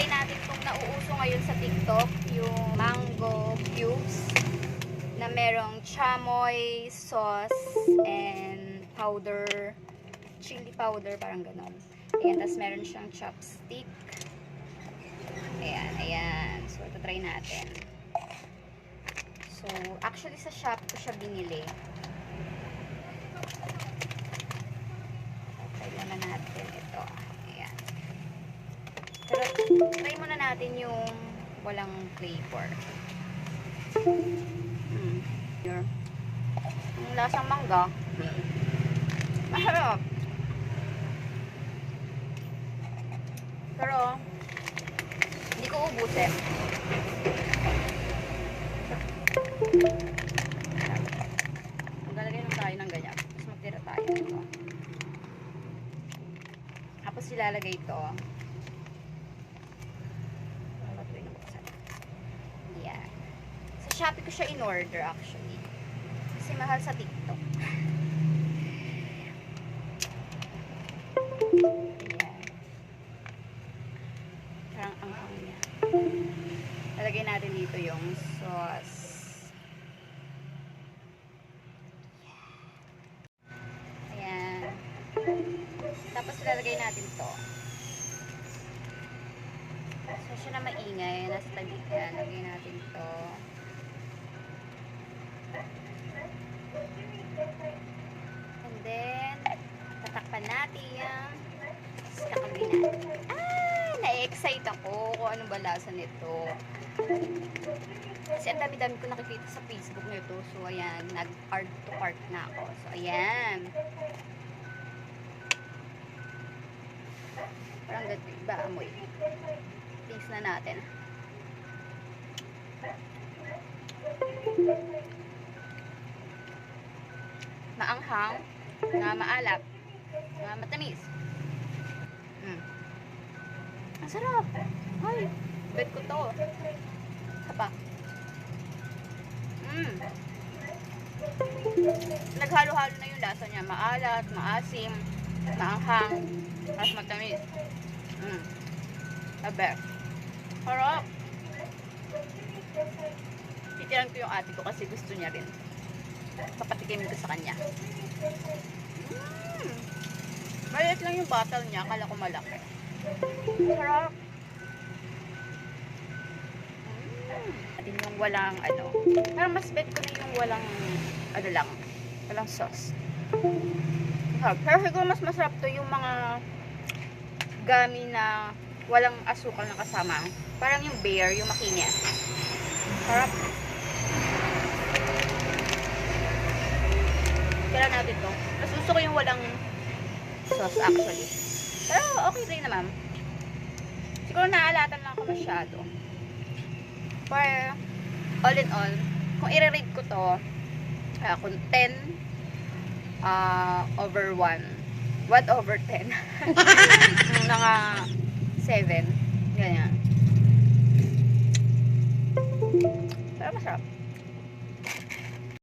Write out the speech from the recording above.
try natin itong nauuso ngayon sa TikTok, yung mango cubes na merong chamoy sauce and powder, chili powder, parang ganon. Ayan, tapos meron siyang chopstick. Ayan, ayan. So, ito try natin. So, actually sa shop ko siya binili. Try muna natin ito. Ayan. Pero, try muna natin yung walang flavor. Yung lasang mangga. Masarap. Pero, hindi ko ubusin. Maglalagay lang tayo ng ganyan. Tapos magtira tayo ito. Tapos ilalagay ito. Yan. Sa Shopee ko siya in-order actually. Kasi mahal sa TikTok. Lalagay natin dito yung sauce. Ayan. Tapos lalagay natin to. So, siya na maingay. Nasa tabi. Ayan, lagay natin to. And then, tatakpan natin yan. Tapos kakagay natin. Na-excite ako kung ano ba lasa nito. Kasi ang dami-dami ko nakikita sa Facebook nito. So, ayan. Nag-art to cart na ako. So, ayan. Parang ganito. Iba amoy. Taste na natin. Maanghang. Na maalap. Na matamis. Ang sarap. Ay, bet ko to. Hapa. Naghalo-halo na yung lasa niya. Maalat, maasim, maanghang, at matamis. Abe. Harap. Titiran ko yung ate ko kasi gusto niya rin. Papatikimin ko sa kanya. Maliit lang yung bottle niya. Akala ko malaki. Sarap. Atin yung walang ano. Parang mas bet ko na yung walang ano lang. Walang sauce. Pero siguro mas masarap to yung mga gummy na walang asukal na kasama. Parang yung bear, yung makinya. Sarap. Kaya natin to. Mas gusto ko yung walang sauce actually. Pero okay rin naman. Siguro naalatan lang ako masyado. But all in all, kung i-rate ko to, kung 10 over 1, 1 over 10. Mga 7. Ganyan. Pero masarap.